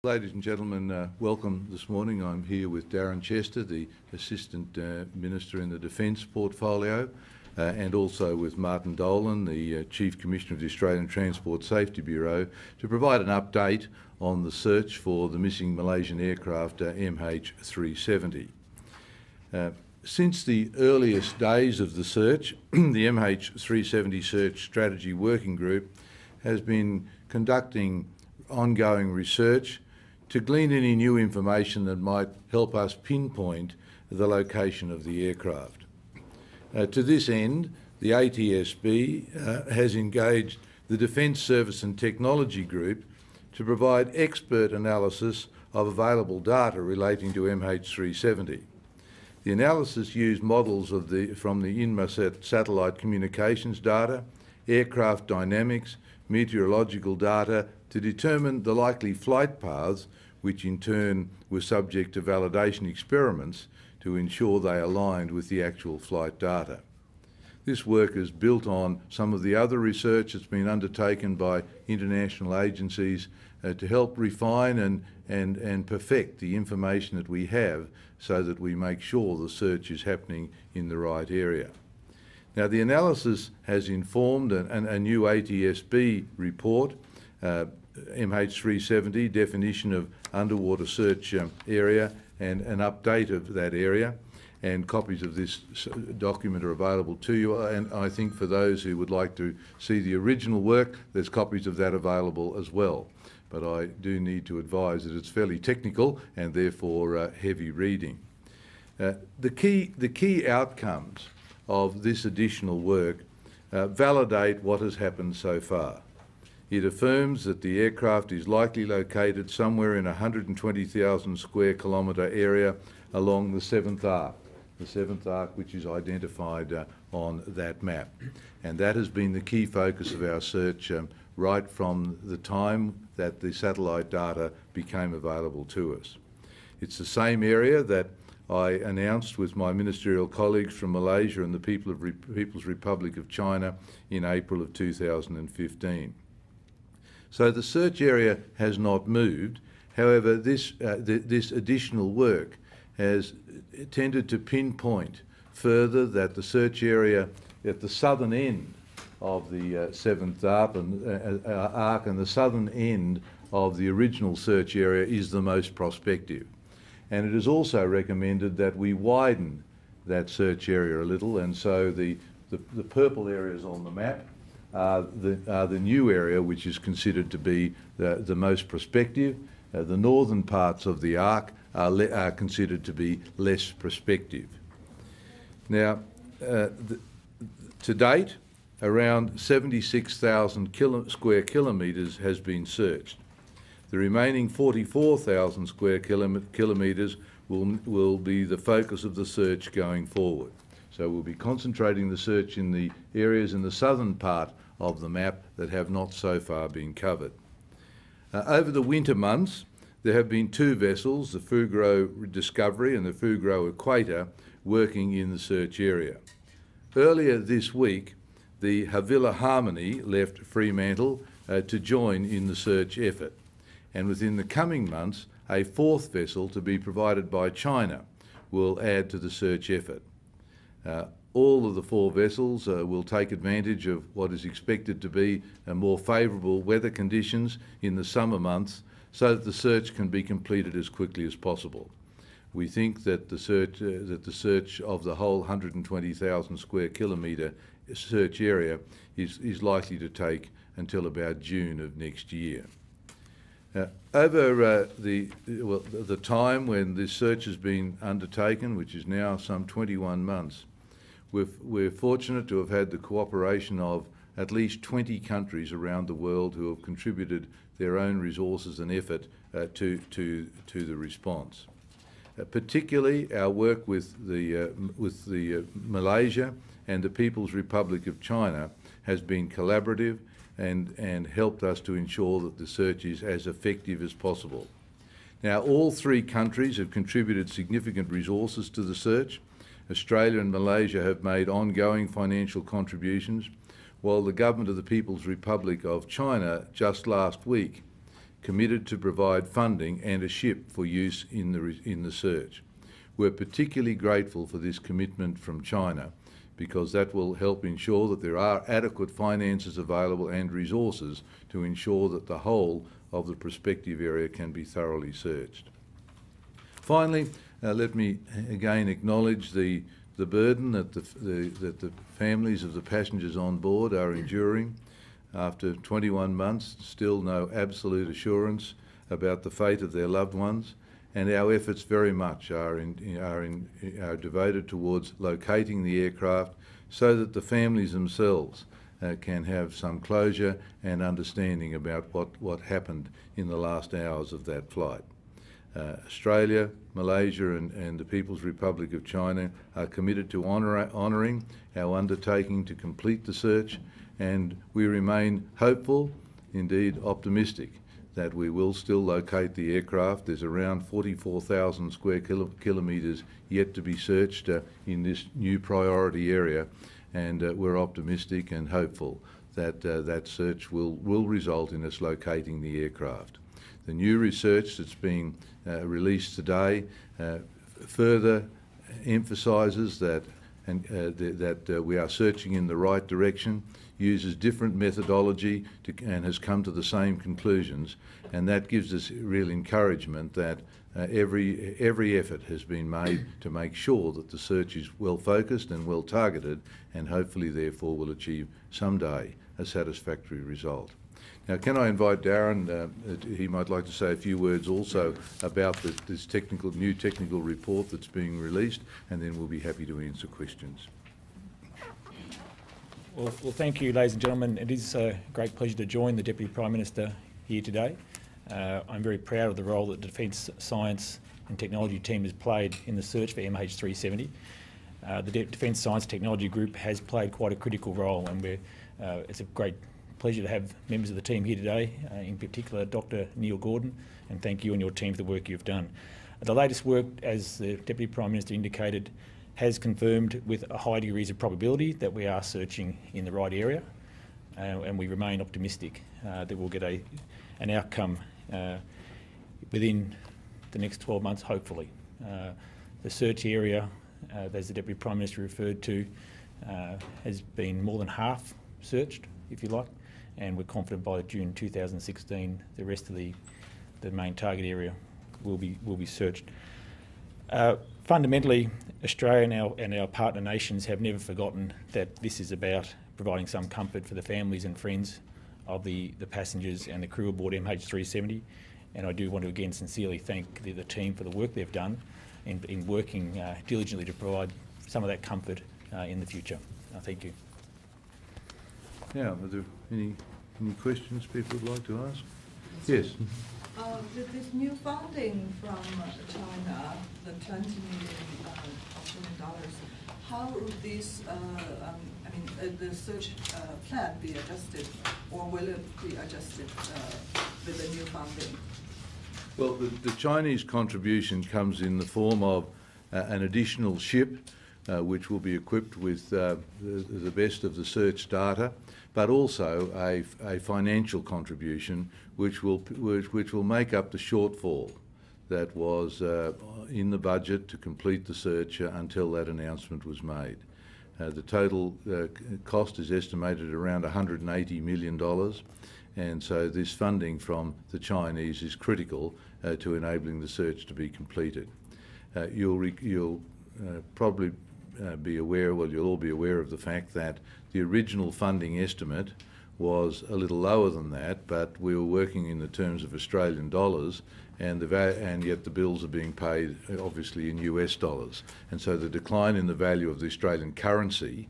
Ladies and gentlemen, welcome this morning. I'm here with Darren Chester, the Assistant Minister in the Defence Portfolio, and also with Martin Dolan, the Chief Commissioner of the Australian Transport Safety Bureau, to provide an update on the search for the missing Malaysian aircraft MH370. Since the earliest days of the search, the MH370 Search Strategy Working Group has been conducting ongoing research to glean any new information that might help us pinpoint the location of the aircraft. To this end, the ATSB has engaged the Defence Service and Technology Group to provide expert analysis of available data relating to MH370. The analysis used models from the Inmarsat satellite communications data, aircraft dynamics, meteorological data to determine the likely flight paths, which in turn were subject to validation experiments to ensure they aligned with the actual flight data. This work is built on some of the other research that's been undertaken by international agencies to help refine and perfect the information that we have so that we make sure the search is happening in the right area. Now, the analysis has informed a new ATSB report, MH370, definition of underwater search area and an update of that area, and copies of this document are available to you. And I think for those who would like to see the original work, there's copies of that available as well. But I do need to advise that it's fairly technical and therefore heavy reading. The key outcomes of this additional work validate what has happened so far. It affirms that the aircraft is likely located somewhere in a 120,000 square kilometre area along the 7th arc, which is identified on that map. And that has been the key focus of our search right from the time that the satellite data became available to us. It's the same area that I announced with my ministerial colleagues from Malaysia and the People's Republic of China in April of 2015. So the search area has not moved. However, this additional work has tended to pinpoint further that the search area at the southern end of the 7th arc and the southern end of the original search area is the most prospective. And it is also recommended that we widen that search area a little, and so the purple areas on the map are the new area, which is considered to be the most prospective. The northern parts of the arc are considered to be less prospective. Now, to date, around 76,000 square kilometres has been searched. The remaining 44,000 square kilometres will be the focus of the search going forward. So we'll be concentrating the search in the areas in the southern part of the map that have not so far been covered. Over the winter months, there have been two vessels, the Fugro Discovery and the Fugro Equator, working in the search area. Earlier this week, the Havila Harmony left Fremantle to join in the search effort. And within the coming months, a fourth vessel to be provided by China will add to the search effort. All of the four vessels will take advantage of what is expected to be more favourable weather conditions in the summer months so that the search can be completed as quickly as possible. We think that the search of the whole 120,000 square kilometre search area is likely to take until about June of next year. Over the time when this search has been undertaken, which is now some 21 months, we're fortunate to have had the cooperation of at least 20 countries around the world who have contributed their own resources and effort to the response. Particularly our work with Malaysia and the People's Republic of China has been collaborative and helped us to ensure that the search is as effective as possible. Now, all three countries have contributed significant resources to the search. Australia and Malaysia have made ongoing financial contributions, while the government of the People's Republic of China just last week committed to provide funding and a ship for use in the search. We're particularly grateful for this commitment from China, because that will help ensure that there are adequate finances available and resources to ensure that the whole of the prospective area can be thoroughly searched. Finally, let me again acknowledge the burden that the families of the passengers on board are enduring. After 21 months, still no absolute assurance about the fate of their loved ones, and our efforts very much are devoted towards locating the aircraft so that the families themselves can have some closure and understanding about what happened in the last hours of that flight. Australia, Malaysia and the People's Republic of China are committed to honouring our undertaking to complete the search, and we remain hopeful, indeed optimistic, that we will still locate the aircraft. There's around 44,000 square kilometres yet to be searched in this new priority area, and we're optimistic and hopeful that that search will result in us locating the aircraft. The new research that's being released today further emphasises that we are searching in the right direction, uses different methodology and has come to the same conclusions, and that gives us real encouragement that every effort has been made to make sure that the search is well focused and well targeted, and hopefully therefore will achieve someday a satisfactory result. Now, can I invite Darren? He might like to say a few words also about this new technical report that's being released, and then we'll be happy to answer questions. Well, thank you, ladies and gentlemen. It is a great pleasure to join the Deputy Prime Minister here today. I'm very proud of the role that the Defence Science and Technology team has played in the search for MH370. The Defence Science Technology Group has played quite a critical role, and it's a great pleasure to have members of the team here today, in particular Dr. Neil Gordon, and thank you and your team for the work you've done. The latest work, as the Deputy Prime Minister indicated, has confirmed with a high degrees of probability that we are searching in the right area, and we remain optimistic that we'll get an outcome within the next 12 months, hopefully. The search area, as the Deputy Prime Minister referred to, has been more than half searched, if you like, and we're confident by June 2016 the rest of the main target area will be searched. Fundamentally, Australia and our partner nations have never forgotten that this is about providing some comfort for the families and friends of the passengers and the crew aboard MH370, and I do want to again sincerely thank the team for the work they've done in working diligently to provide some of that comfort in the future. Thank you. Now, are there any questions people would like to ask? Yes. With this new funding from China, the $20 million Australian, how will this, the search plan be adjusted, or will it be adjusted with the new funding? Well, the Chinese contribution comes in the form of an additional ship, which will be equipped with the best of the search data, but also a financial contribution which will make up the shortfall that was in the budget to complete the search until that announcement was made. The total cost is estimated at around $180 million, and so this funding from the Chinese is critical to enabling the search to be completed. You'll probably be aware, well, you'll all be aware of the fact that the original funding estimate was a little lower than that, but we were working in the terms of Australian dollars, and yet the bills are being paid obviously in US dollars, and so the decline in the value of the Australian currency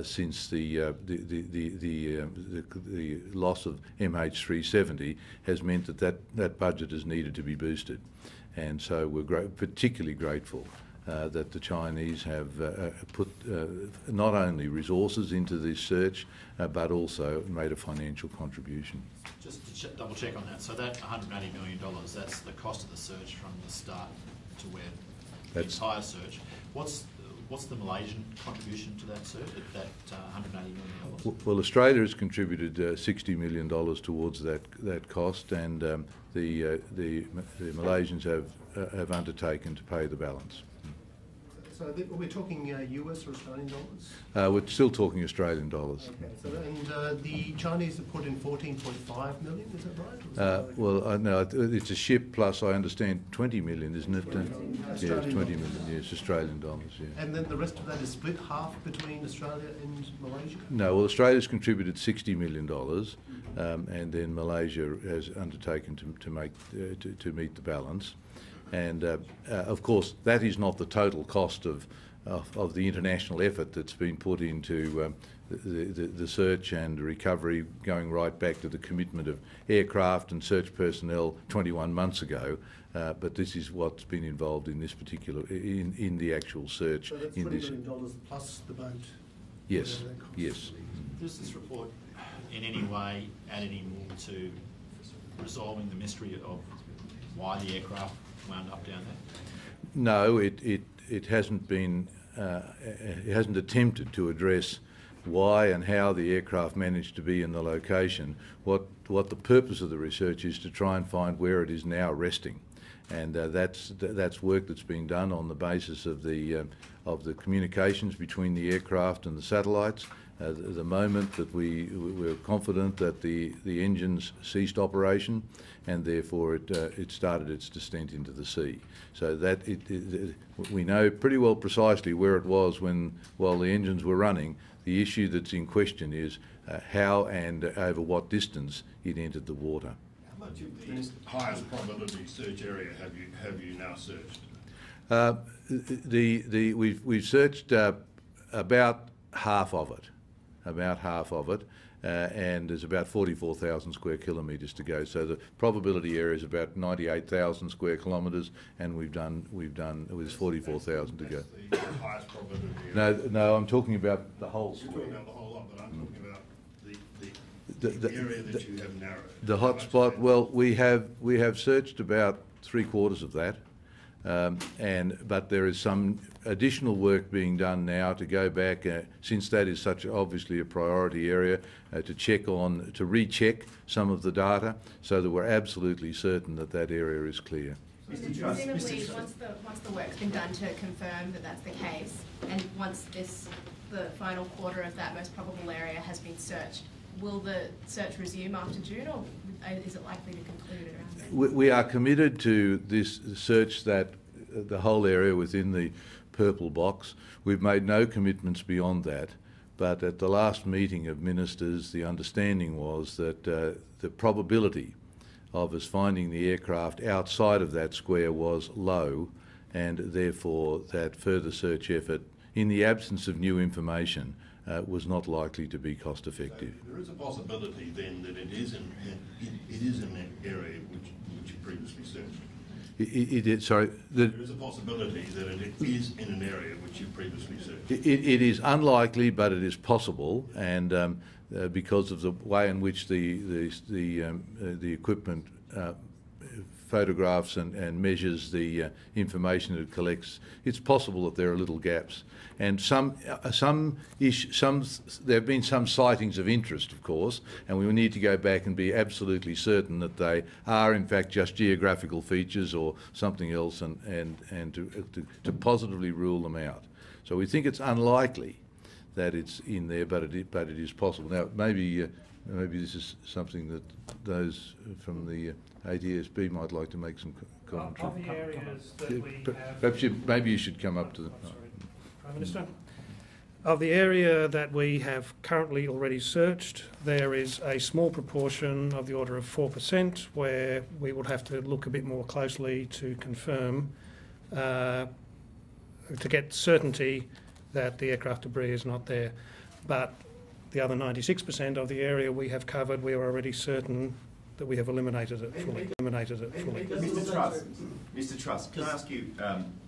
since the loss of MH370 has meant that budget is needed to be boosted, and so we're particularly grateful that the Chinese have put not only resources into this search, but also made a financial contribution. Just to double check on that, so that $180 million, that's the cost of the search from the start to where the entire search. What's the Malaysian contribution to that search, that $180 million? Well, Australia has contributed $60 million towards that cost, and the Malaysians have undertaken to pay the balance. So we're talking US or Australian dollars? We're still talking Australian dollars. Okay. So, and the Chinese have put in 14.5 million, is that right? Or is that Well, no, it's a ship plus, I understand, 20 million, isn't it? Yeah, it's 20 million, yes, Australian dollars, yeah. And then the rest of that is split half between Australia and Malaysia? No, well, Australia's contributed $60 million, and then Malaysia has undertaken to meet the balance. And of course, that is not the total cost of the international effort that's been put into the search and recovery, going right back to the commitment of aircraft and search personnel 21 months ago. But this is what's been involved in this particular in the actual search. So that's $20 million plus the boat. Yes, yes. Does this report in any way add any more to resolving the mystery of why the aircraft wound up down there? No, it hasn't been. It hasn't attempted to address why and how the aircraft managed to be in the location. What the purpose of the research is to try and find where it is now resting, and that's work that's being done on the basis of the communications between the aircraft and the satellites. The moment that we're confident that the engines ceased operation, and therefore it started its descent into the sea. So that we know pretty well precisely where it was while the engines were running. The issue that's in question is how and over what distance it entered the water. How much of the highest probability search area have you now searched? We've searched about half of it. And there's about 44,000 square kilometres to go. So the probability area is about 98,000 square kilometres, and we've done with 44,000 to go. That's the highest probability area. No, I'm talking about the whole You're square. talking about the whole lot, but I'm talking about the area that you have narrowed. The How much hot is spot. that? Well, we have searched about 3/4 of that. But there is some additional work being done now to go back, since that is such obviously a priority area, to recheck some of the data so that we're absolutely certain that area is clear. Presumably, once the work's been done to confirm that that's the case, and once the final quarter of that most probable area has been searched, will the search resume after June, or is it likely to conclude around then? We are committed to this search, that the whole area within the purple box. We've made no commitments beyond that, but at the last meeting of ministers, the understanding was that the probability of us finding the aircraft outside of that square was low, and therefore that further search effort, in the absence of new information, was not likely to be cost effective. So there is a possibility then that it is in an area which you previously searched. Sorry. There is a possibility that it is in an area which you previously searched. It is unlikely, but it is possible, and because of the way in which the equipment photographs and measures the information it collects, it's possible that there are little gaps. And there have been some sightings of interest, of course, and we will need to go back and be absolutely certain that they are in fact just geographical features or something else, and to positively rule them out. So we think it's unlikely that it's in there, but it is possible. Now maybe this is something that those from the ATSB might like to make some commentary. Of the areas that we have... Perhaps maybe you should come up to the... Prime Minister. Of the area that we have currently already searched, there is a small proportion of the order of 4% where we will have to look a bit more closely to confirm, to get certainty that the aircraft debris is not there. But the other 96% of the area we have covered, we are already certain that we have eliminated it fully. Mr. Truss, can I ask you,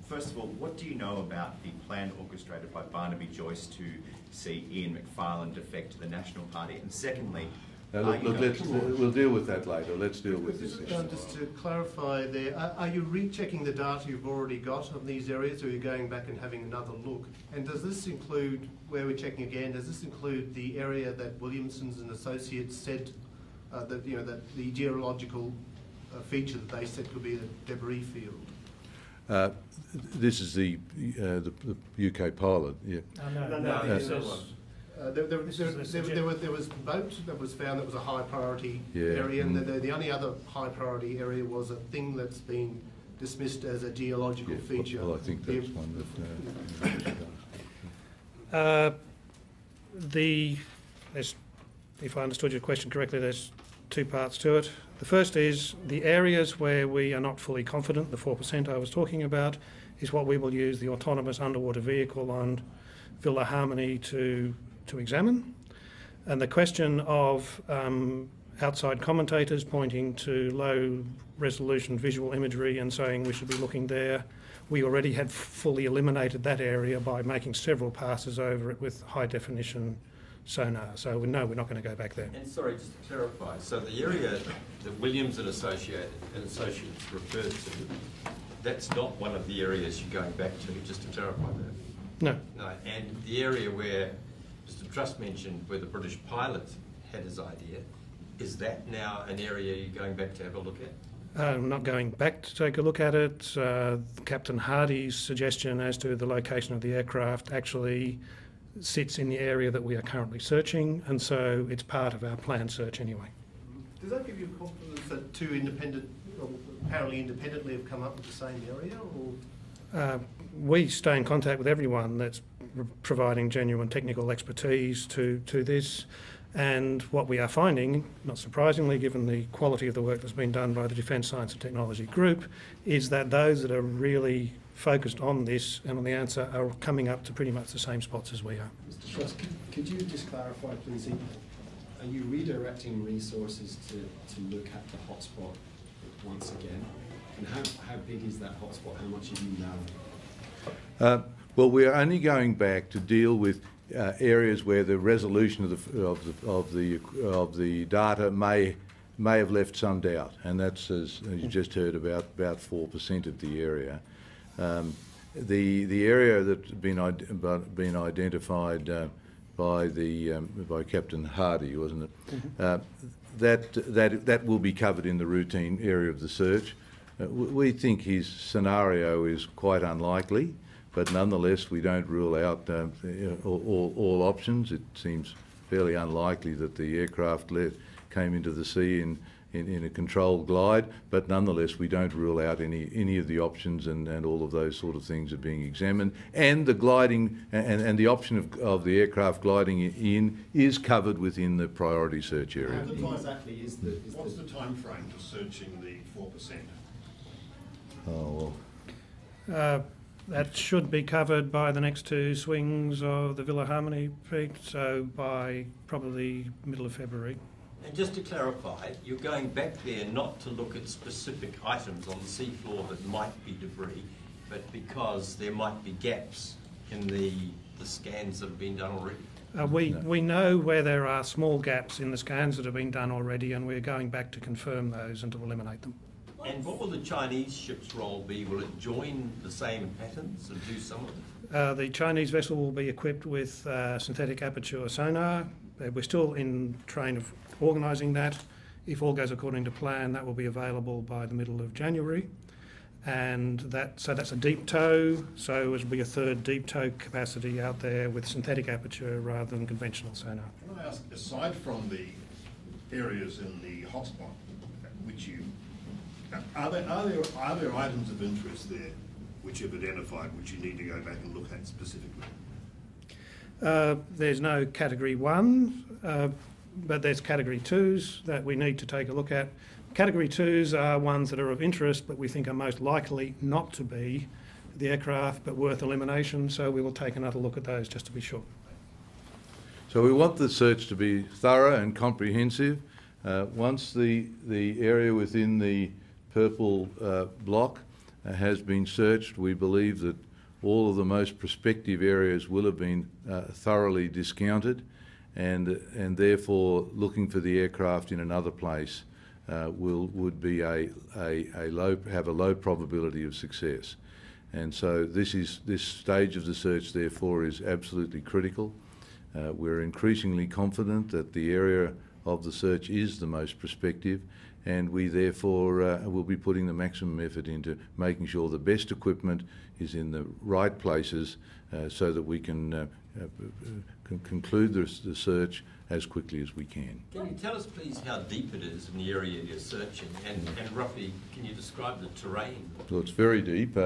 first of all, what do you know about the plan orchestrated by Barnaby Joyce to see Ian Macfarlane defect to the National Party? And secondly, We'll deal with that later. Let's deal with this issue. Just to clarify there, are you rechecking the data you've already got on these areas, or are you going back and having another look? And does this include, where we're checking again, does this include the area that Williamson's and Associates said that the geological feature that they said could be a debris field? This is the UK pilot. Yeah. There was boat that was found that was a high priority area, and the only other high priority area was a thing that's been dismissed as a geological feature. Well, I think that's one that. If I understood your question correctly, there's two parts to it. The first is the areas where we are not fully confident, the 4% I was talking about, is what we will use the autonomous underwater vehicle on Villa Harmony to examine. And the question of outside commentators pointing to low resolution visual imagery and saying we should be looking there, we already had fully eliminated that area by making several passes over it with high definition sonar. So no, we're not going to go back there. And sorry, just to clarify, so the area that Williams and Associates referred to, that's not one of the areas you're going back to, just to clarify that? No. No, and the area where Mr. Truss mentioned where the British pilot had his idea, is that now an area you're going back to have a look at? I'm not going back to take a look at it. Captain Hardy's suggestion as to the location of the aircraft actually sits in the area that we are currently searching, and so it's part of our planned search anyway. Does that give you confidence that two independent, or apparently independently, have come up with the same area? Or? We stay in contact with everyone that's providing genuine technical expertise to this, and what we are finding, not surprisingly given the quality of the work that's been done by the Defence Science and Technology Group, is that those that are really focused on this and on the answer are coming up to pretty much the same spots as we are. Mr. Truss, could you just clarify, please, are you redirecting resources to look at the hotspot once again? And how big is that hotspot? How much are you narrowing? Well, we're only going back to deal with areas where the resolution of the data may have left some doubt, and that's, as you just heard, about 4% of the area. The area that's been identified by Captain Hardy, wasn't it? Mm-hmm. That will be covered in the routine area of the search. We think his scenario is quite unlikely, but nonetheless we don't rule out all options. It seems fairly unlikely that the aircraft came into the sea in a controlled glide, but nonetheless we don't rule out any of the options, and all of those sort of things are being examined. And the gliding and the option of the aircraft gliding in is covered within the priority search area. How big exactly is what's the time frame for searching the 4%? Oh, well. That should be covered by the next two swings of the Villa Harmony peak, so by probably middle of February. And just to clarify, you're going back there not to look at specific items on the seafloor that might be debris, but because there might be gaps in the scans that have been done already? We know where there are small gaps in the scans that have been done already, and we're going back to confirm those and to eliminate them. And what will the Chinese ship's role be? Will it join the same patterns and do some of it? The Chinese vessel will be equipped with synthetic aperture sonar. We're still in train of organising that. If all goes according to plan, that will be available by the middle of January. And that's a deep tow, so it will be a third deep tow capacity out there with synthetic aperture rather than conventional sonar. Can I ask, aside from the areas in the hotspot, which you are there items of interest there which you've identified which you need to go back and look at specifically? There's no category 1, but there's category 2s that we need to take a look at. Category 2s are ones that are of interest but we think are most likely not to be the aircraft but worth elimination, so we will take another look at those just to be sure. So we want the search to be thorough and comprehensive. Once the area within the purple block has been searched, we believe that all of the most prospective areas will have been thoroughly discounted, and therefore looking for the aircraft in another place would be have a low probability of success. And so this stage of the search therefore is absolutely critical. We're increasingly confident that the area of the search is the most prospective, and we therefore will be putting the maximum effort into making sure the best equipment is in the right places so that we can conclude the search as quickly as we can. Can you tell us please how deep it is in the area you're searching, and roughly can you describe the terrain? Well, it's very deep.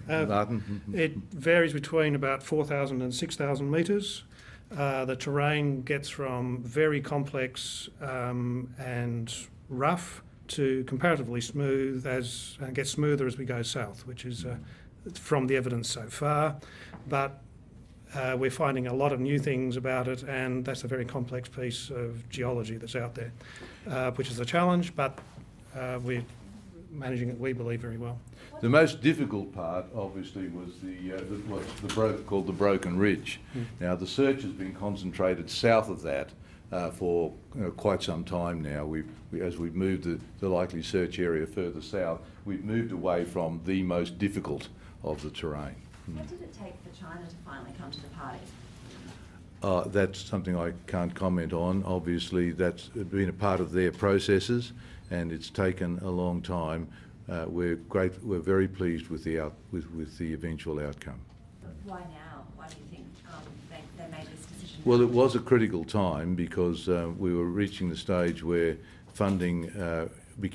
Martin? It varies between about 4,000 and 6,000 metres. The terrain gets from very complex and rough to comparatively smooth and gets smoother as we go south, which is from the evidence so far. But we're finding a lot of new things about it, and that's a very complex piece of geology that's out there, which is a challenge, but we're managing it, we believe, very well. The most difficult part, obviously, was what's called the Broken Ridge. Now, the search has been concentrated south of that for quite some time now. As we've moved the likely search area further south, we've moved away from the most difficult of the terrain. What did it take for China to finally come to the party? That's something I can't comment on. Obviously, that's been a part of their processes, and it's taken a long time. We're very pleased with the eventual outcome. Why now? Why do you think they made this decision? Well, it was a critical time because we were reaching the stage where funding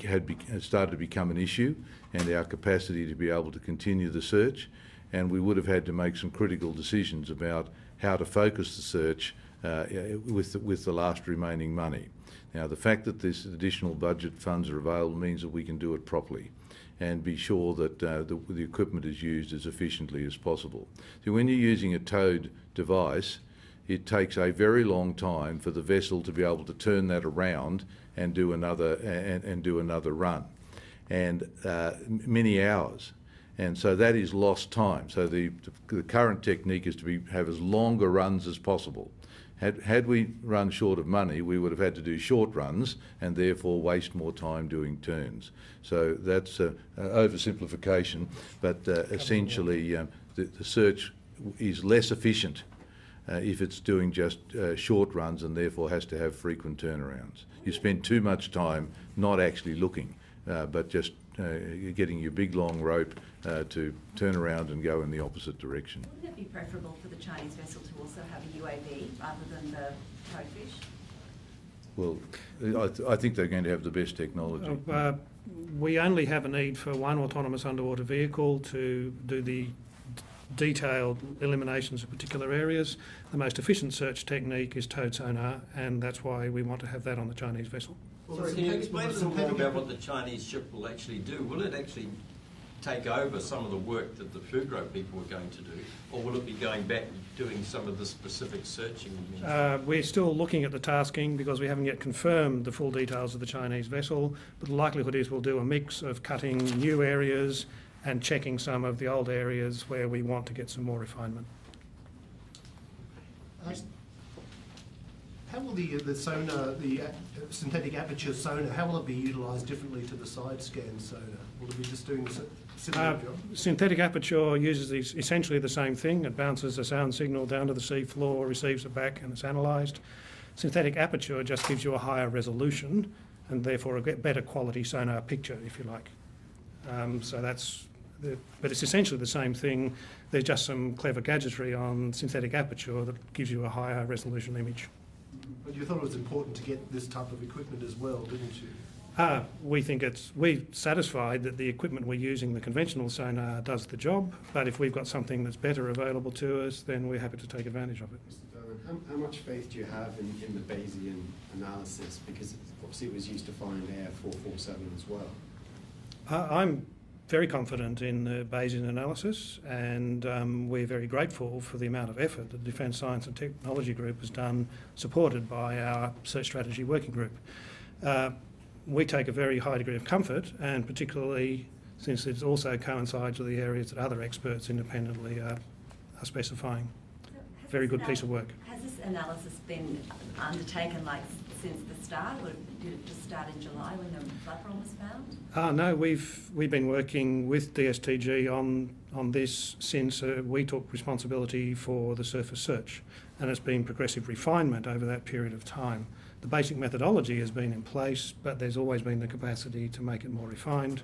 had started to become an issue, and our capacity to be able to continue the search, and we would have had to make some critical decisions about how to focus the search with the last remaining money. Now, the fact that this additional budget funds are available means that we can do it properly and be sure that the equipment is used as efficiently as possible. So when you're using a towed device, it takes a very long time for the vessel to be able to turn that around and do another run, and many hours. And so that is lost time. So the current technique is to have as longer runs as possible. Had we run short of money, we would have had to do short runs and therefore waste more time doing turns. So that's an oversimplification, but essentially the search is less efficient if it's doing just short runs and therefore has to have frequent turnarounds. You spend too much time not actually looking, but just getting your big long rope to turn around and go in the opposite direction. Wouldn't it be preferable for the Chinese vessel to also have a UAV rather than the towed fish? Well, I think they're going to have the best technology. We only have a need for one autonomous underwater vehicle to do the detailed eliminations of particular areas. The most efficient search technique is towed sonar, and that's why we want to have that on the Chinese vessel. Sorry, can you explain a little more about what the Chinese ship will actually do? Will it actually take over some of the work that the Fugro people are going to do, or will it be going back doing some of the specific searching? We're still looking at the tasking because we haven't yet confirmed the full details of the Chinese vessel, but the likelihood is we'll do a mix of cutting new areas and checking some of the old areas where we want to get some more refinement. How will the sonar, the synthetic aperture sonar, how will it be utilised differently to the side scan sonar? Will it be just doing a similar job? Synthetic aperture uses essentially the same thing. It bounces a sound signal down to the sea floor, receives it back, and it's analysed. Synthetic aperture just gives you a higher resolution and therefore a better quality sonar picture, if you like. But it's essentially the same thing. There's just some clever gadgetry on synthetic aperture that gives you a higher resolution image. But you thought it was important to get this type of equipment as well, didn't you? We're satisfied that the equipment we're using, the conventional sonar, does the job, but if we've got something that's better available to us, then we're happy to take advantage of it. Mr. Darwin, how much faith do you have in the Bayesian analysis? Because obviously it was used to find Air 447 as well. I'm very confident in the Bayesian analysis, and we're very grateful for the amount of effort that the Defence Science and Technology Group has done, supported by our Search Strategy Working Group. We take a very high degree of comfort, and particularly since it also coincides with the areas that other experts independently are specifying. Very good piece of work. Has this analysis been undertaken like since the start, or did it just start in July when the flaperon was found? No, we've been working with DSTG on this since we took responsibility for the surface search, and it's been progressive refinement over that period of time. The basic methodology has been in place, but there's always been the capacity to make it more refined.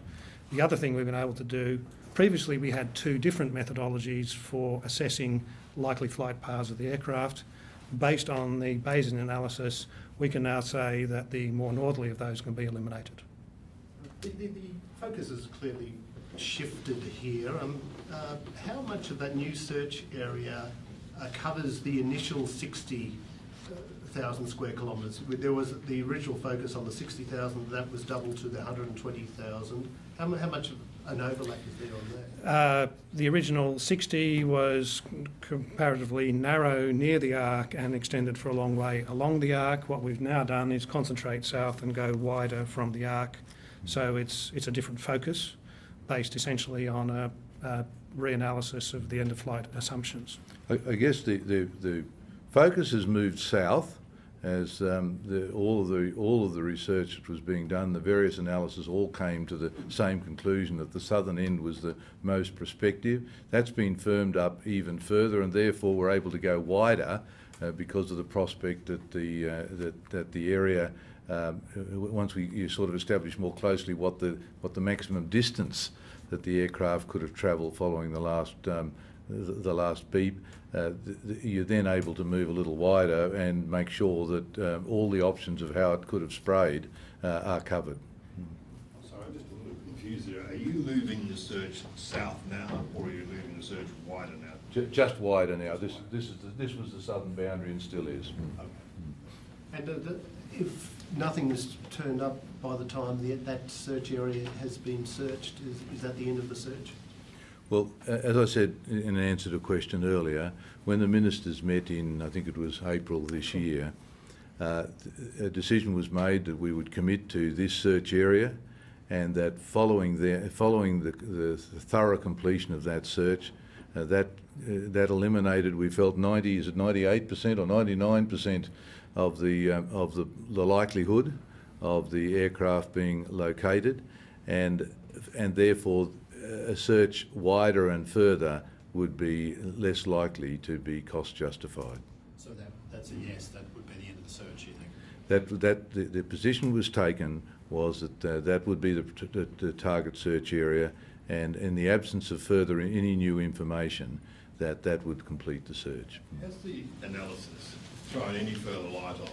The other thing we've been able to do, previously we had two different methodologies for assessing likely flight paths of the aircraft. Based on the Bayesian analysis, we can now say that the more northerly of those can be eliminated. The focus has clearly shifted here. How much of that new search area covers the initial 60,000 square kilometres? There was the original focus on the 60,000, that was doubled to the 120,000. How much of an overlap is there on that? The original 60 was comparatively narrow near the arc and extended for a long way along the arc. What we've now done is concentrate south and go wider from the arc. So it's a different focus based essentially on a reanalysis of the end-of-flight assumptions. I guess the focus has moved south as all of the research that was being done, the various analyses all came to the same conclusion that the southern end was the most prospective. That's been firmed up even further, and therefore we're able to go wider because of the prospect that the area, once you sort of establish more closely what the maximum distance that the aircraft could have travelled following the last beep, you're then able to move a little wider and make sure that all the options of how it could have sprayed are covered. Sorry, I'm just a little confused there. Are you moving the search south now, or are you moving the search wider now? Just wider now. This was the southern boundary and still is. And if nothing has turned up by the time that search area has been searched, is that the end of the search? Well, as I said in answer to a question earlier, when the ministers met in, I think it was April this year, a decision was made that we would commit to this search area, and that following the thorough completion of that search, that eliminated, we felt 98% or 99% of the likelihood of the aircraft being located, and therefore a search wider and further would be less likely to be cost justified. So that's a yes, that would be the end of the search, you think? The position was taken was that that would be the target search area, and in the absence of further any new information, that would complete the search. Has the analysis thrown any further light on?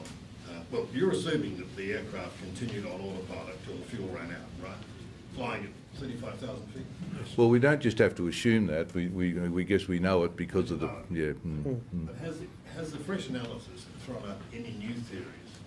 Well, you're assuming that the aircraft continued on autopilot till the fuel ran out, right? Flying at 35,000 feet. Well, we don't just have to assume that. We guess we know it because of the But has the fresh analysis thrown up any new theories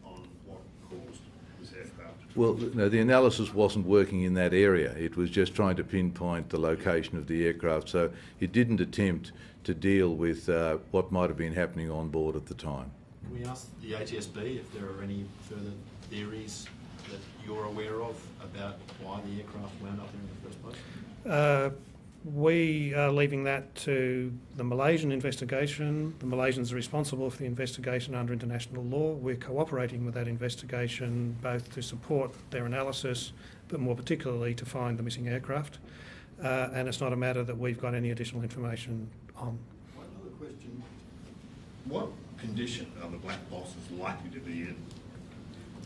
on what caused this aircraft? Well, no, the analysis wasn't working in that area. It was just trying to pinpoint the location of the aircraft, so it didn't attempt to deal with what might have been happening on board at the time. Can we ask the ATSB if there are any further theories that you're aware of about why the aircraft wound up there in the first place? We are leaving that to the Malaysian investigation. The Malaysians are responsible for the investigation under international law. We're cooperating with that investigation both to support their analysis, but more particularly to find the missing aircraft. And it's not a matter that we've got any additional information on. One other question. What condition are the black boxes likely to be in,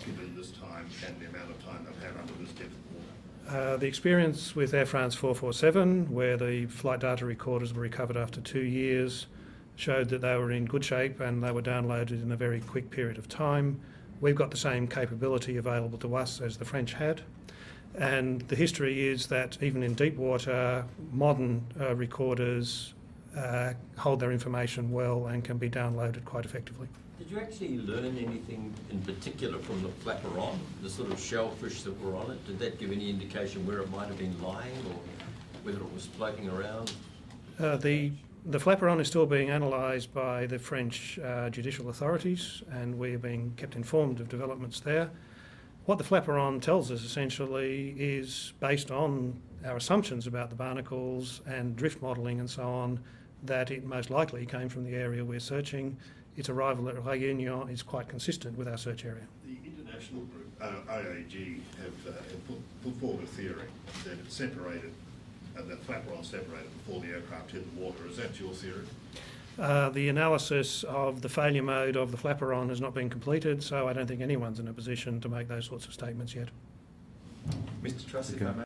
given this time and the amount of time they've had under this depth of water? The experience with Air France 447, where the flight data recorders were recovered after 2 years, showed that they were in good shape and they were downloaded in a very quick period of time. We've got the same capability available to us as the French had. And the history is that even in deep water, modern recorders hold their information well and can be downloaded quite effectively. Did you actually learn anything in particular from the flaperon, the sort of shellfish that were on it? Did that give any indication where it might have been lying or whether it was floating around? The flaperon is still being analysed by the French judicial authorities, and we are being kept informed of developments there. What the flaperon tells us essentially is based on our assumptions about the barnacles and drift modelling and so on, that it most likely came from the area we're searching. Its arrival at Réunion is quite consistent with our search area. The international group, IAG, have put forward a theory that it separated, that flaperon separated before the aircraft hit the water. Is that your theory? The analysis of the failure mode of the flaperon has not been completed, so I don't think anyone's in a position to make those sorts of statements yet. Mr. Truss, if I may.